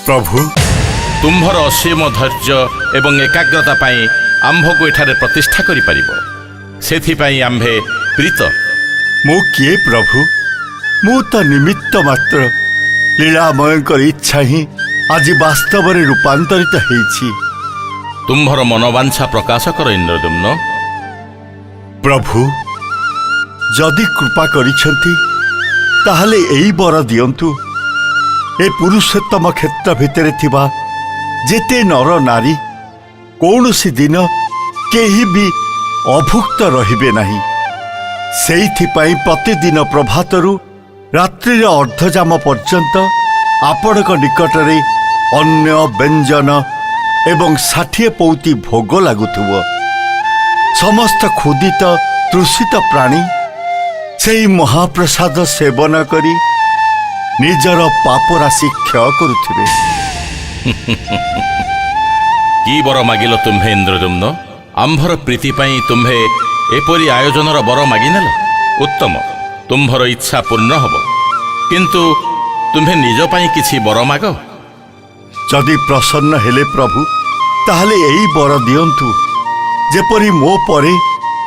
प्रभु तुम्भर असीम धैर्य एवं एकाग्रता पाई आम्भको एठारे प्रतिष्ठा करि परिबो सेथिपाई आम्भे प्रीत। मु किए प्रभु मु तो निमित्त मात्र लीलामयंकर इच्छा ही आज वास्तव में रूपांतरित होईछि। तुम्भर मनोवांछा प्रकाश कर इंद्रद्युम्न। प्रभु जदि कृपा करिछंती ताहले एई बर दियंतु ए पुरुषोत्तम क्षेत्र भितरे थिबा जेते नर नारी कौनसी दिन केही भी अभुक्त रहिबे नहीं। सेइथिपाई प्रतिदिन प्रभातरु रात्रि अर्धजाम पर्यंत आपणक निकटरे अन्य व्यंजन एवं 60 पौती भोग लागुथुव। समस्त क्षुदित तृषित प्राणी सेई महाप्रसाद सेवन करी निजर पाप राशि क्षय करुथिबे। की बर मागिल तुम्हे इंद्रद्युम्न? आम्भर प्रीति पाई तुम्हे एपरी आयोजनर बर मागिनेल। उत्तम, तुम्भर इच्छा पूर्ण हब, किंतु तुम्हे निज पाई किछि बर माग। जदि प्रसन्न हेले प्रभु ताहले एई बर दियंतु जेपरी मो परे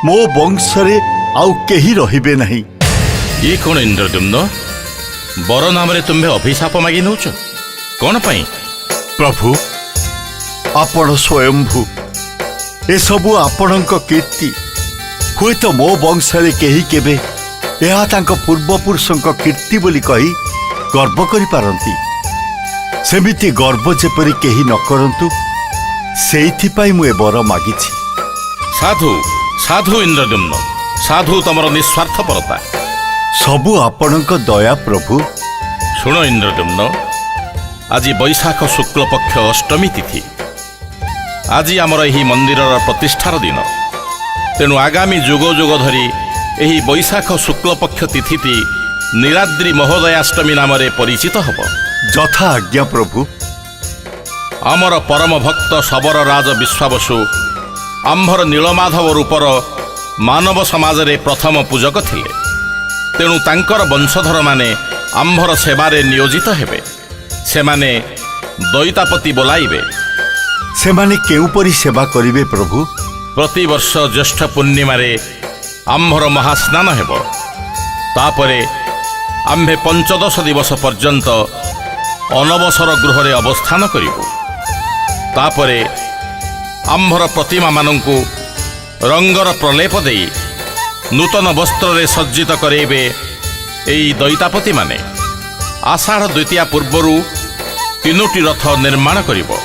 मो वंशरे आउ केही रहिबे नहीं। ये कौन इंद्रद्युम्न? बर नाम रे तुम्हे अभिशाप मागी नौच कौन पाई? प्रभु आपण स्वयंभू ए सबु आपणक कीर्ति हुए तो मो वंशरे केही केबे एहा तांको पूर्वपुरुषंक कीर्ति बोली कही गर्व करि पारंती। सेमिति गर्व जेपरी केही न करंतु सेइथिपाई मु ए बर मागिछि। साधु साधु इंद्रद्युम्न, साधु तमर निस्वार्थपरता। सबु आपणक दया प्रभु। शुण इंद्रद्युम्न, आज बैशाख शुक्ल पक्ष अष्टमी तिथि। आज आमर यही मंदिरर प्रतिष्ठार दिन। तेणु आगामी जुग जुग धरी यही बैशाख शुक्ल पक्ष तिथिटी नीलाद्री महोदयाष्टमी नाम परिचित हब। यथा आज्ञा प्रभु। आमर परम भक्त शबर राज विश्वावसु आम्भर नीलमाधव रूपर मानव समाज रे प्रथम पूजक थिले। तेणु तांकर वंशधर माने आम्भर सेवारे नियोजित हेबे। सेमाने दैतापति बोलाइबे। सेमाने केउपरि सेवा करिवे प्रभु? प्रति वर्ष ज्येष्ठ पूर्णिमा रे आम्भर महास्नान हेब। तापरे आम्भे 15 दिवस पर्यंत अनवसर गृह रे अवस्थान करिबु। तापरे आम्भर प्रतिमा मानंकु रंगर प्रलेप देई नूतन वस्त्र रे सज्जित करेबे एई दैतापति माने। आषाढ़ द्वितीया पूर्वरु 3टी रथ निर्माण करिबो।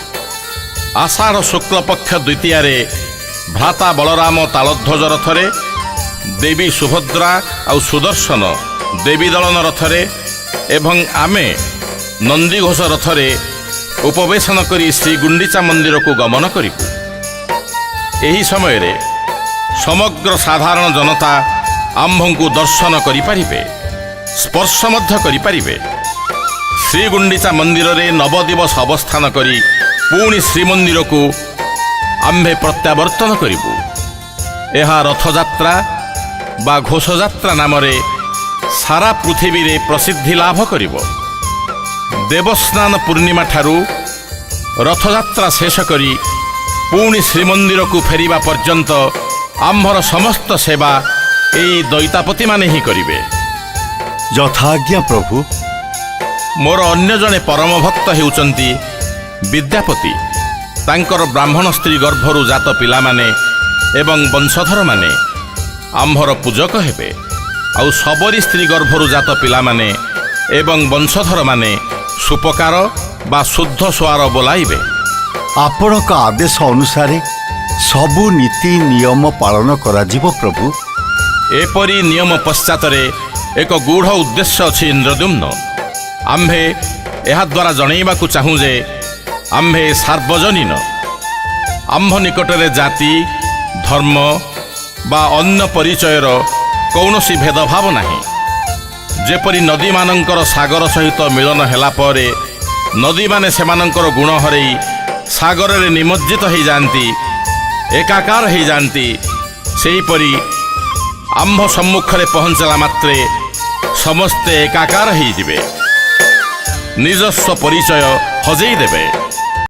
आषाढ़ शुक्ल पक्ष द्वितीया रे भ्राता बलराम तालध्वज रथरे, देवी सुभद्रा और सुदर्शन देवी दलन रथरे एवं आमे नंदीघोष रथरे उपवेशन करी श्री गुंडीचा मंदिर को गमन करिबु। एही समय रे समग्र साधारण जनता आम्भंकु दर्शन करि परिबे, स्पर्श मध्य करि परिबे। श्री गुंडीचा मंदिर रे 9 दिवस अवस्थान करी पुणी श्रीमंदिर को आम्भे प्रत्यावर्तन करिबु। एहा रथयात्रा बा घोषयात्रा नाम रे सारा पृथ्वी रे प्रसिद्धि लाभ करिबो। देवस्नान पूर्णिमा ठारू रथयात्रा शेष करी पुणी श्रीमंदिर को फेरिबा पर्यंत आम्भर समस्त सेवा एई दैतापति माने ही करिवे। यथाज्ञा प्रभु। मोर अन्य जने परम भक्त हेउचंती विद्यापति। तांकर ब्राह्मण स्त्री गर्भरु जात पिला माने एवं वंशधर माने आम्भर पूजक हेबे। आउ सबरी स्त्री गर्भरु जात पिला माने एवं वंशधर माने सुपकार बा शुद्ध स्वार बोलाइबे। आपणक आदेश अनुसार सबु नीति नियम पालन कराजिबो प्रभु। एपरी नियम पश्चात एक गूढ़ उद्देश्य अछि इंद्रद्युम्न। आम्भे एहा द्वारा जणैबाकु चाहूँ जे आम्भे सार्वजनीन आम्भ निकटरे जाति धर्म बा अन्य परिचयर कौनसी भेदभाव नाही। जेपरी नदी मानंकर सागर सहित मिलन हेला परे नदी माने सेमानंकर गुण हरई सागर रे निमज्जित हो जाती, एकाकार हो जाती। सेहीपरि आम्भ सम्मुख रे पहुँचला मात्रे समस्ते एकाकार हो जिवे। ନିଜସ୍ୱ ପରିଚୟ ହଜେଇ ଦେବେ।